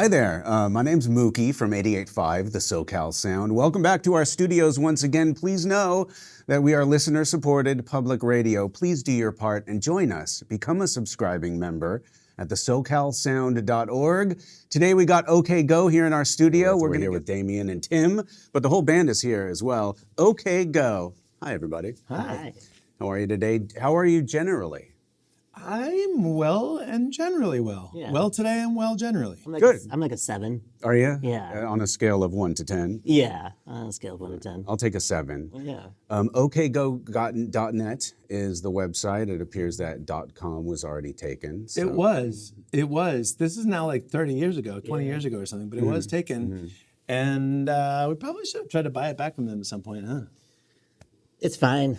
Hi there, my name's Mookie from 88.5, the SoCal Sound. Welcome back to our studios once again. Please know that we are listener-supported public radio. Please do your part and join us. Become a subscribing member at the SoCalSound.org. Today we got OK Go here in our studio. We're here with Damien and Tim, but the whole band is here as well. OK Go. Hi, everybody. Hi. How are you today? How are you generally? I'm well and generally well. Yeah. Well today and well generally. Good. I'm like a 7. Are you? Yeah. On a scale of 1 to 10? Yeah, on a scale of 1 to 10. I'll take a 7. Yeah. OKGo.net is the website. It appears that .com was already taken. So. It was. This is now like 30 years ago, 20 years ago or something, but it was taken. And we probably should have tried to buy it back from them at some point, huh? It's fine.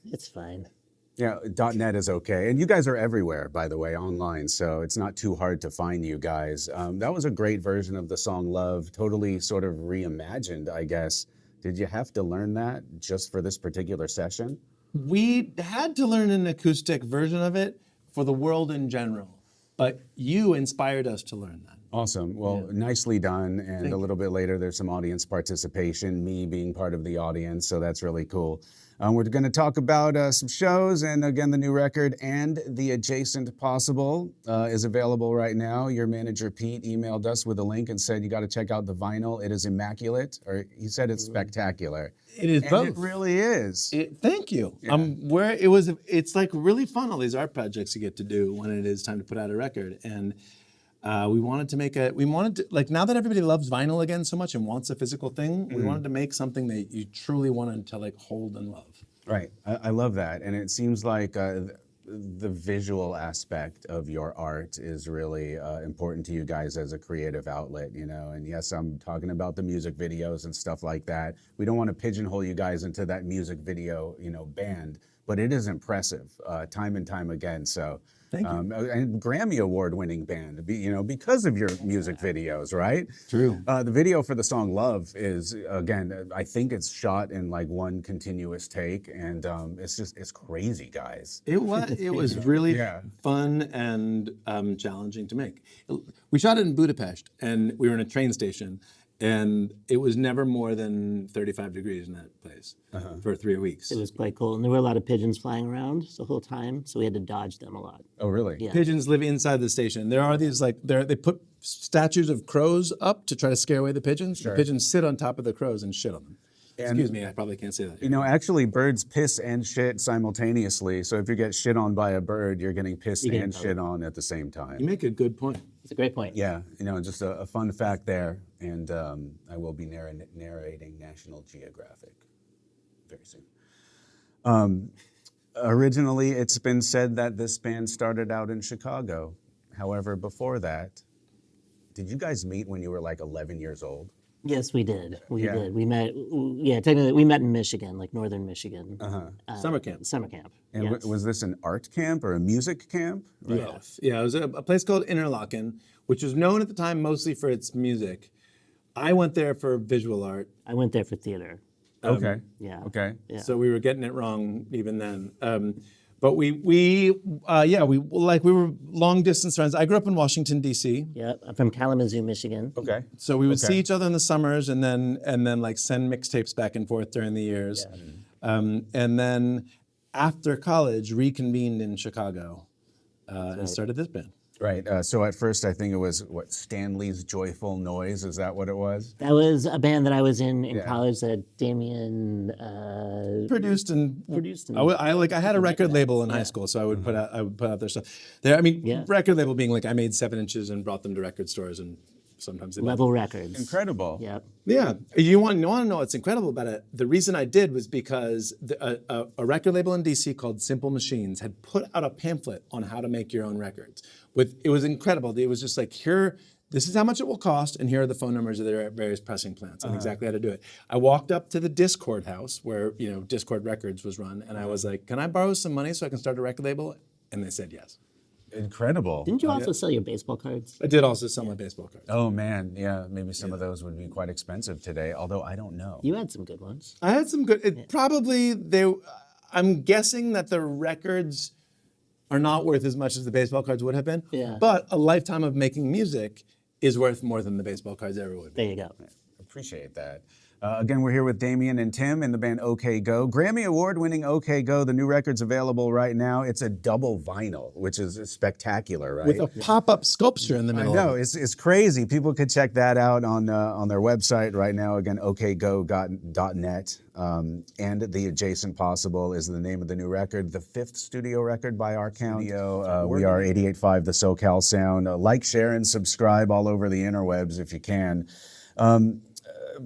It's fine. Yeah, .net is okay. And you guys are everywhere, by the way, online, so it's not too hard to find you guys. That was a great version of the song Love, totally sort of reimagined, I guess. Did you have to learn that just for this particular session? We had to learn an acoustic version of it for the world in general, but you inspired us to learn that. Awesome. Well, nicely done. And a little bit later, there's some audience participation, me being part of the audience, so that's really cool. We're going to talk about some shows, and again, the new record and the Adjacent Possible is available right now. Your manager, Pete, emailed us with a link and said, you got to check out the vinyl. It is immaculate, or he said it's spectacular. It is And both. it really is. Thank you. Yeah. It's like really fun, all these art projects you get to do when it is time to put out a record. And we wanted to like, now that everybody loves vinyl again so much and wants a physical thing, we wanted to make something that you truly wanted to like hold and love. Right. I love that. And it seems like the visual aspect of your art is really important to you guys as a creative outlet, you know. And yes, I'm talking about the music videos and stuff like that. We don't want to pigeonhole you guys into that music video, band, but it is impressive time and time again. So. Thank you. And Grammy Award-winning band, because of your music videos, right? True. The video for the song "Love" is, again, I think it's shot in like one continuous take, and it's crazy, guys. It was really fun and challenging to make. We shot it in Budapest, and we were in a train station, and it was never more than 35 degrees in that place for 3 weeks. It was quite cool. And there were a lot of pigeons flying around the whole time, so we had to dodge them a lot. Oh, really? Yeah. Pigeons live inside the station. There are these they put statues of crows up to try to scare away the pigeons. Sure. The pigeons sit on top of the crows and shit on them. Excuse me, I probably can't say that. Actually, birds piss and shit simultaneously. So if you get shit on by a bird, you're getting pissed and shit on at the same time. You make a good point. It's a great point. Yeah, just a fun fact there. And I will be narrating National Geographic very soon. Originally, it's been said that this band started out in Chicago. However, before that, did you guys meet when you were like 11 years old? Yes, we did. We Yeah. did. We met. Technically, we met in Michigan, like northern Michigan. Summer camp. Summer camp. And yes. was this an art camp or a music camp? Both. Yeah, it was a place called Interlaken, which was known at the time mostly for its music. I went there for visual art. I went there for theater. Okay. Yeah. Okay. Yeah. So we were getting it wrong even then. But we were long distance friends. I grew up in Washington D.C. Yeah, I'm from Kalamazoo, Michigan. Okay. So we would see each other in the summers and then like send mixtapes back and forth during the years. Yeah. And then after college, reconvened in Chicago and started this band. Right. So at first, I think it was Stanley's Joyful Noise. Is that what it was? That was a band that I was in college that Damien Produced and I had a record label in high school, so I would put out their stuff. Record label being like I made 7 inches and brought them to record stores, and sometimes they Level Records. Incredible. Yep. Yeah, you want to know what's incredible about it? The reason I did was because a record label in DC called Simple Machines had put out a pamphlet on how to make your own records. It was incredible. It was just like, this is how much it will cost, and here are the phone numbers of their various pressing plants and exactly how to do it. I walked up to the Discord house where Discord Records was run, and I was like, "Can I borrow some money so I can start a record label?" And they said yes. Incredible. Didn't you also sell your baseball cards? I did also sell my baseball cards. Oh man, yeah. Maybe some of those would be quite expensive today. Although I don't know. You had some good ones. I had some good. I'm guessing that the records are not worth as much as the baseball cards would have been. Yeah. But a lifetime of making music is worth more than the baseball cards ever would be. There you go. Appreciate that. Again, we're here with Damien and Tim in the band OK Go. Grammy Award-winning OK Go. The new record's available right now. It's a double vinyl, which is spectacular, right? With a pop-up sculpture in the middle. I know, it's crazy. People could check that out on their website right now. Again, okgo.net. And The Adjacent Possible is the name of the new record, the 5th studio record by our count. We are 88.5 the SoCal Sound. Like, share, and subscribe all over the interwebs if you can.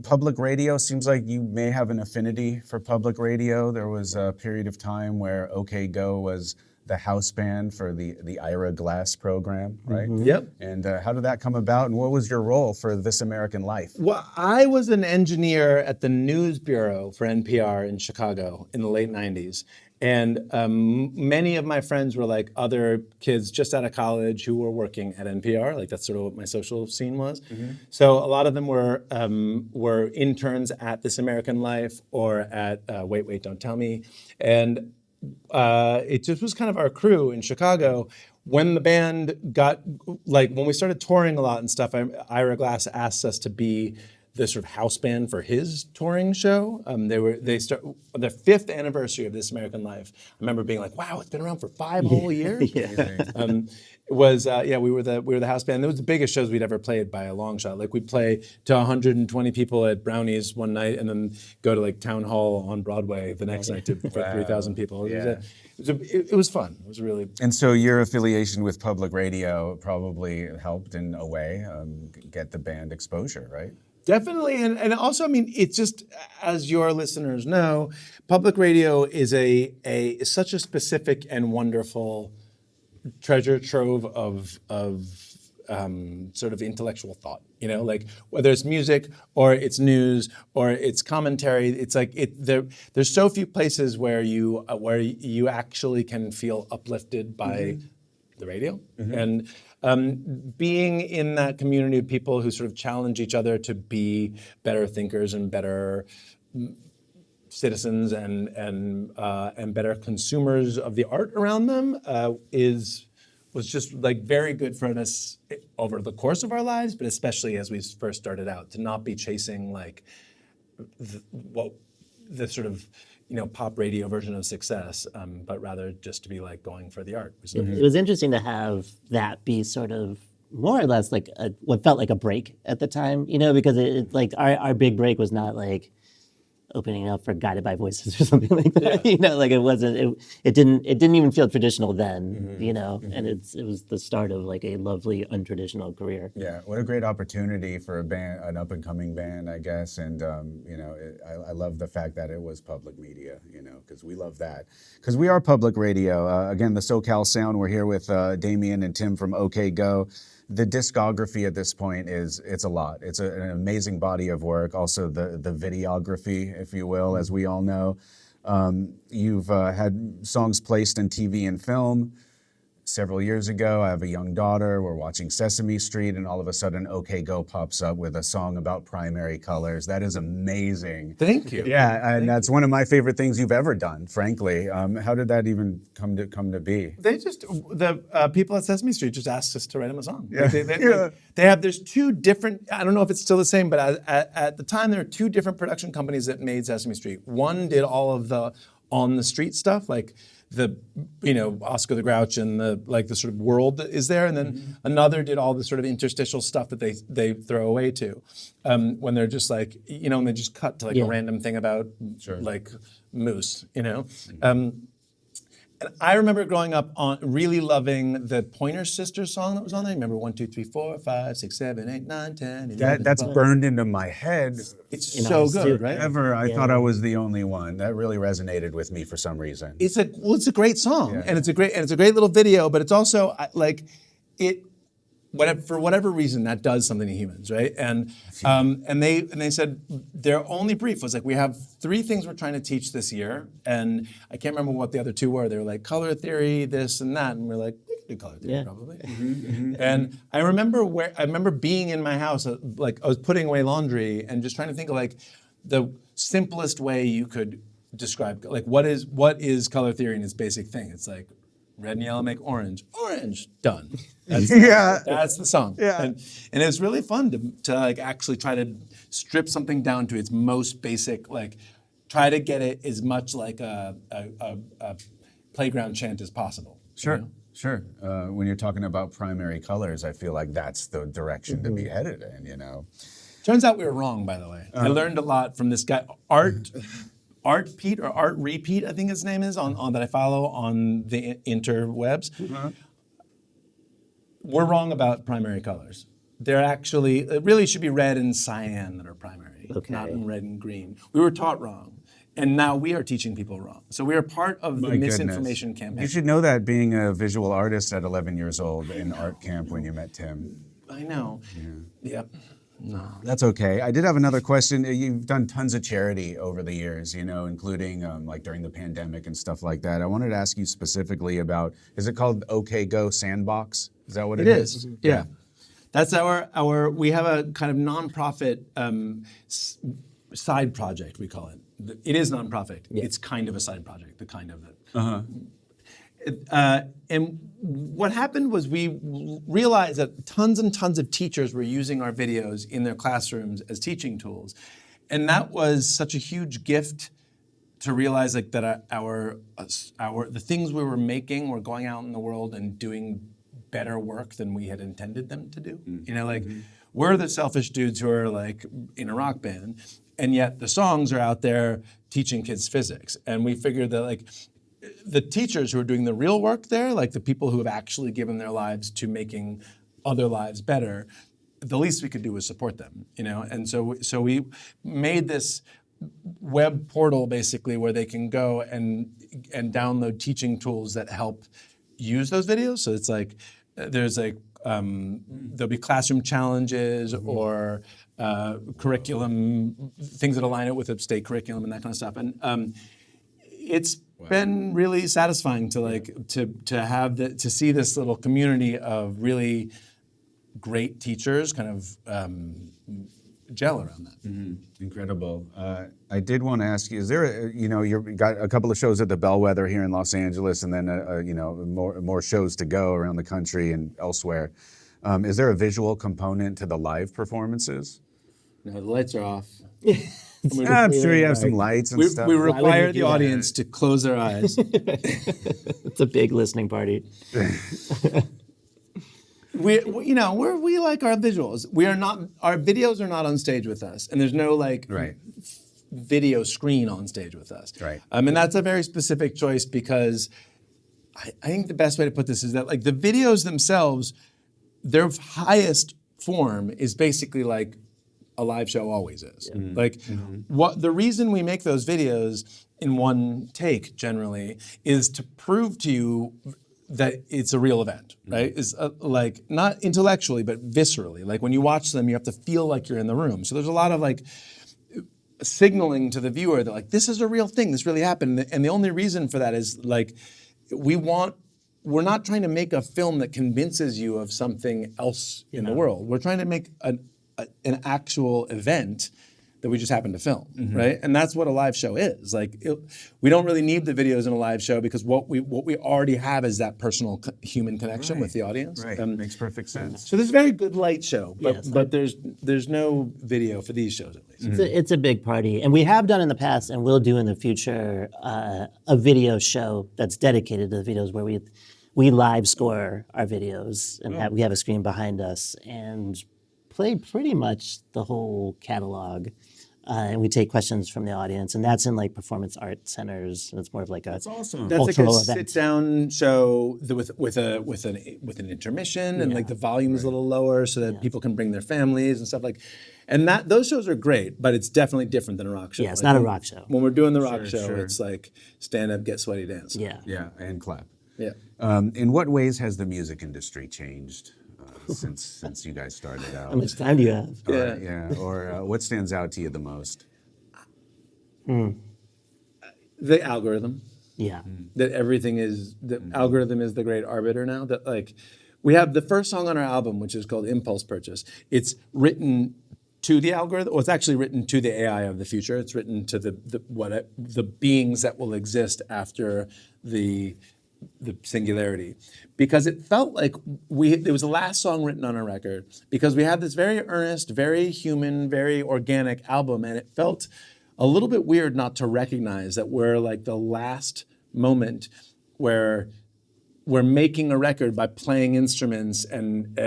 Public radio, seems like you may have an affinity for public radio. There was a period of time where OK Go was the house band for the Ira Glass program, right? Yep. And how did that come about, and what was your role for This American Life? Well, I was an engineer at the news bureau for NPR in Chicago in the late 90s. And many of my friends were like other kids just out of college who were working at NPR. Like that's sort of what my social scene was. So a lot of them were interns at This American Life or at Wait, Wait, Don't Tell Me. And it just was kind of our crew in Chicago. When the band got, like when we started touring a lot and stuff, Ira Glass asked us to be the sort of house band for his touring show. They start the 5th anniversary of This American Life. I remember being like, "Wow, it's been around for 5 whole years." We were the house band. It was the biggest shows we'd ever played by a long shot. Like we'd play to 120 people at Brownies one night, and then go to like Town Hall on Broadway the next night for 3,000 people. It was fun. It was really. And so your affiliation with public radio probably helped in a way get the band exposure, right? Definitely, and also, I mean, it's just, as your listeners know, public radio is such a specific and wonderful treasure trove of sort of intellectual thought. You know, like whether it's music or it's news or it's commentary, it's like there's so few places where you actually can feel uplifted by the radio. And being in that community of people who sort of challenge each other to be better thinkers and better citizens and better consumers of the art around them was just like very good for us over the course of our lives, but especially as we first started out, to not be chasing like the sort of pop radio version of success, but rather just to be like going for the art. It was interesting to have that be sort of more or less like what felt like a break at the time, because it like our big break was not like opening up for Guided by Voices or something like that. Like it wasn't. It didn't even feel traditional then. And it was the start of like a lovely untraditional career. Yeah, what a great opportunity for a band, an up and coming band, I guess. And I love the fact that it was public media. Because we love that. Because we are public radio. Again, the SoCal Sound. We're here with Damien and Tim from OK Go. The discography at this point it's a lot. It's an amazing body of work. Also the videography, if you will, as we all know. You've had songs placed in TV and film. Several years ago, I have a young daughter. We're watching Sesame Street, and all of a sudden, OK Go pops up with a song about primary colors. That is amazing. Thank you. Yeah, and that's one of my favorite things you've ever done, frankly. How did that even come to be? The people at Sesame Street just asked us to write them a song. Yeah. There's 2 different, I don't know if it's still the same, but at the time there were 2 different production companies that made Sesame Street. One did all of the on the street stuff, like the Oscar the Grouch and the sort of world that is there, and then another did all the sort of interstitial stuff that they throw away to when they're just like and they just cut to like a random thing about like moose. And I remember growing up on really loving the Pointer Sisters song that was on there. Remember 1, 2, 3, 4, 5, 6, 7, 8, 9, 10, 11, That's 12. burned into my head. It's so good, right? I thought I was the only one. That really resonated with me for some reason. It's a great song, and it's a great little video. But it's also like it. For whatever reason, that does something to humans, right? And they said their only brief was like, we have 3 things we're trying to teach this year, and I can't remember what the other 2 were. They were like color theory, this and that, and we're like, we can do color theory probably. And I remember being in my house, like I was putting away laundry and just trying to think of like the simplest way you could describe like what is color theory in its basic thing. It's like Red and yellow make orange. Orange. Done. That's, Yeah. that's the song. Yeah. And it's really fun to like actually try to strip something down to its most basic, like try to get it as much like a playground chant as possible. Sure. You know? Sure. When you're talking about primary colors, I feel like that's the direction to be headed in, you know. Turns out we were wrong, by the way. I learned a lot from this guy, Art Pete or Art Repeat, I think his name is, on that I follow on the interwebs. We're wrong about primary colors. They're actually, it really should be red and cyan that are primary, not in red and green. We were taught wrong, and now we are teaching people wrong. So we are part of the misinformation campaign. You should know that being a visual artist at 11 years old in art camp when you met Tim. I know. Yep. No. That's okay. I did have another question. You've done tons of charity over the years, you know, including like during the pandemic and stuff like that. I wanted to ask you specifically about, is it called OK Go Sandbox? Is that what it is? It is. Yeah. That's we have a kind of nonprofit side project, we call it. It is nonprofit. Yeah. It's kind of a side project, the kind of it. And what happened was we realized that tons and tons of teachers were using our videos in their classrooms as teaching tools. And that was such a huge gift to realize like that the things we were making were going out in the world and doing better work than we had intended them to do. You know, like we're the selfish dudes who are like in a rock band, and yet the songs are out there teaching kids physics. And we figured that like the teachers who are doing the real work there, like the people who have actually given their lives to making other lives better, the least we could do was support them, you know? And so we made this web portal basically where they can go and download teaching tools that help use those videos. So it's like, there's like, there'll be classroom challenges or curriculum, things that align it with a state curriculum and that kind of stuff. And it's been really satisfying to like to have to see this little community of really great teachers kind of gel around that. Incredible. I did want to ask you: is there, you've got a couple of shows at the Bellwether here in Los Angeles, and then more shows to go around the country and elsewhere. Is there a visual component to the live performances? No, the lights are off. I'm sure you have some lights and stuff. We require the audience to close their eyes. It's a big listening party. We like our visuals. Our videos are not on stage with us, and there's no video screen on stage with us. Right. And that's a very specific choice because I think the best way to put this is that like the videos themselves, their highest form is basically like a live show always is. Like what the reason we make those videos in one take generally is to prove to you that it's a real event, right? It's like not intellectually but viscerally. Like when you watch them, you have to feel like you're in the room. So there's a lot of like signaling to the viewer that like this is a real thing, this really happened. And the only reason for that is like we're not trying to make a film that convinces you of something else in the world. We're trying to make an actual event that we just happen to film, right? And that's what a live show is. Like, we don't really need the videos in a live show because what we already have is that personal human connection with the audience. Right, makes perfect sense. So there's a very good light show, but there's no video for these shows at least. It's a big party, and we have done in the past, and we'll do in the future, a video show that's dedicated to the videos where we live score our videos, and we have a screen behind us, and play pretty much the whole catalog. And we take questions from the audience, and that's in like performance art centers. And it's more of like That's like a cultural event. sit-down show with an intermission, and like the volume is a little lower so that people can bring their families and stuff like. And those shows are great, but it's definitely different than a rock show. Yeah, it's not a rock show. When we're doing the rock show, it's like stand up, get sweaty, dance. Yeah. Yeah, and clap. Yeah. In what ways has the music industry changed since you guys started out? How much time do you have? Or what stands out to you the most? The algorithm. Yeah. That everything is, the algorithm is the great arbiter now. That like, we have the first song on our album, which is called Impulse Purchase. It's written to the algorithm, or it's actually written to the AI of the future. It's written to the beings that will exist after the the singularity, because it felt like it was the last song written on our record, because we had this very earnest, very human, very organic album, and it felt a little bit weird not to recognize that we're like the last moment where we're making a record by playing instruments and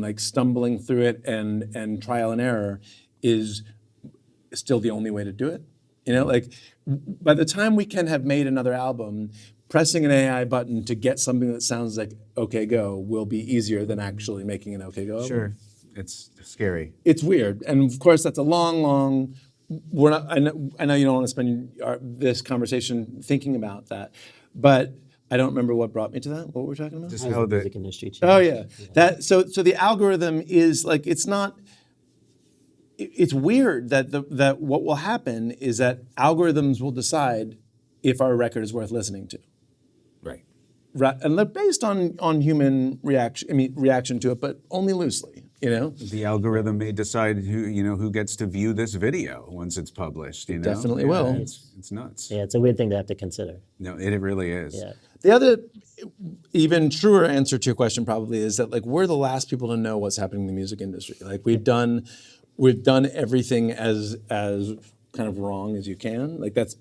like stumbling through it and trial and error is still the only way to do it. You know, like by the time we can have made another album, pressing an AI button to get something that sounds like OK Go will be easier than actually making an OK Go album. Sure. It's scary. It's weird. And of course, that's a long, we're not, I know you don't want to spend this conversation thinking about that, but I don't remember what brought me to that. What were we talking about? Just How's how the the music industry changed? Oh yeah. So the algorithm is like, it's weird that what will happen is that algorithms will decide if our record is worth listening to. right. And they're based on human reaction to it, but only loosely, you know? The algorithm may decide who gets to view this video once it's published. You know, Definitely will. It's nuts. Yeah, it's a weird thing to have to consider. No, it really is. Yeah. The other, even truer answer to your question probably is that like we're the last people to know what's happening in the music industry. Like we've done everything as kind of wrong as you can. Like that's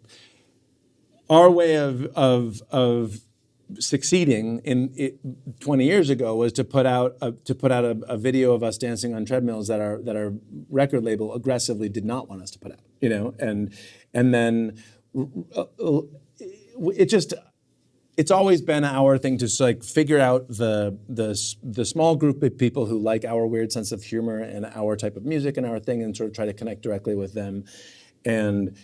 our way of succeeding in it 20 years ago was to put out a video of us dancing on treadmills that our record label aggressively did not want us to put out, you know, and then it's always been our thing to like figure out the small group of people who like our weird sense of humor and our type of music and our thing and sort of try to connect directly with them. And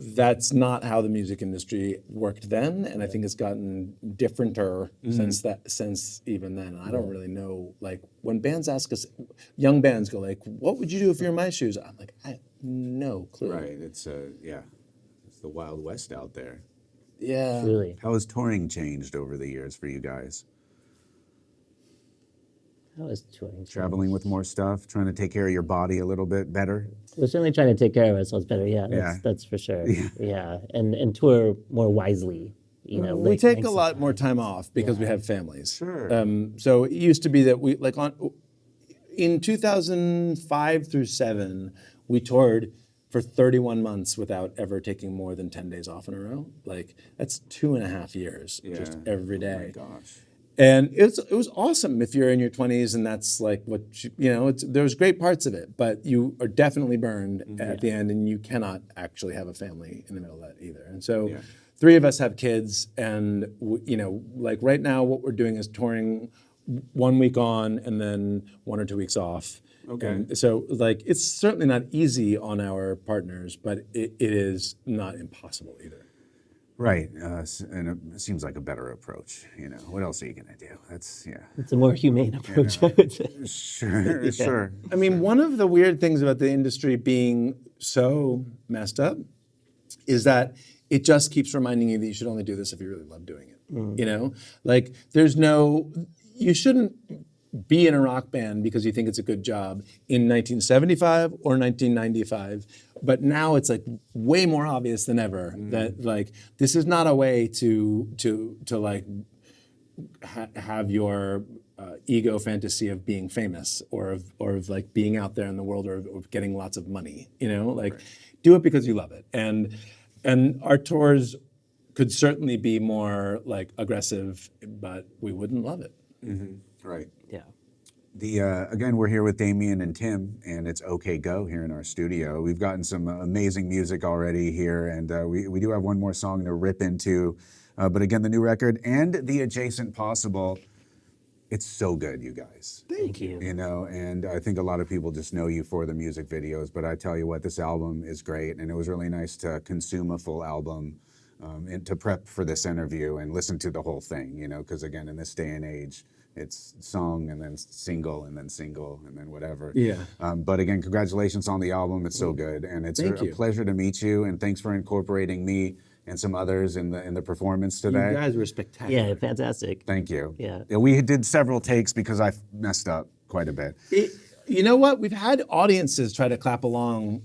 that's not how the music industry worked then, and I think it's gotten differenter since even then. And I don't really know, like when bands ask us, young bands go like, "What would you do if you're in my shoes?" I'm like, I have no clue. Right. It's the Wild West out there. Yeah. Really. How has touring changed over the years for you guys? How is touring? Traveling with more stuff, trying to take care of your body a little bit better. We're certainly trying to take care of ourselves better. Yeah, that's for sure. Yeah, and tour more wisely. You know, We take a lot more time off because we have families. Sure. So it used to be that we in 2005 through 7, we toured for 31 months without ever taking more than 10 days off in a row. Like that's 2.5 years just every day. Oh my gosh. And it was awesome if you're in your 20s and that's like what there's great parts of it, but you are definitely burned at the end, and you cannot actually have a family in the middle of that either. And so 3 of us have kids, and like right now what we're doing is touring 1 week on and then 1 or 2 weeks off. Okay. And so like it's certainly not easy on our partners, but it is not impossible either. Right, and it seems like a better approach. You know, what else are you gonna do? It's a more humane approach, I would say. Sure, sure. I mean, one of the weird things about the industry being so messed up is that it just keeps reminding you that you should only do this if you really love doing it. You know, like you shouldn't be in a rock band because you think it's a good job in 1975 or 1995. But now it's like way more obvious than ever that like this is not a way to like have your ego fantasy of being famous or of like being out there in the world or of getting lots of money. You know, like do it because you love it. And our tours could certainly be more like aggressive, but we wouldn't love it. Right. Yeah. Again, we're here with Damien and Tim, and it's OK Go here in our studio. We've gotten some amazing music already here, and we do have one more song to rip into. But again, the new record and the adjacent possible, it's so good, you guys. Thank you. You know, and I think a lot of people just know you for the music videos, but I tell you what, this album is great, and it was really nice to consume a full album and to prep for this interview and listen to the whole thing, you know, because again, in this day and age, it's song and then single and then single and then whatever. Yeah. But again, congratulations on the album. It's so good, and it's a pleasure to meet you. And thanks for incorporating me and some others in the performance today. You guys were spectacular. Yeah, fantastic. Thank you. Yeah. We did several takes because I messed up quite a bit. You know what? We've had audiences try to clap along.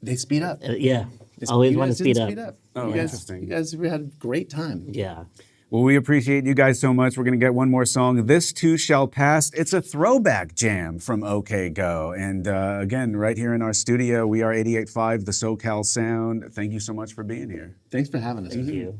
They speed up. Yeah. Always You want to guys didn't speed up. Oh, You interesting. guys had a great time. Yeah. Well, we appreciate you guys so much. We're going to get one more song. This Too Shall Pass. It's a throwback jam from OK Go. And again, right here in our studio, we are 88.5, the SoCal Sound. Thank you so much for being here. Thanks for having us. Thank you.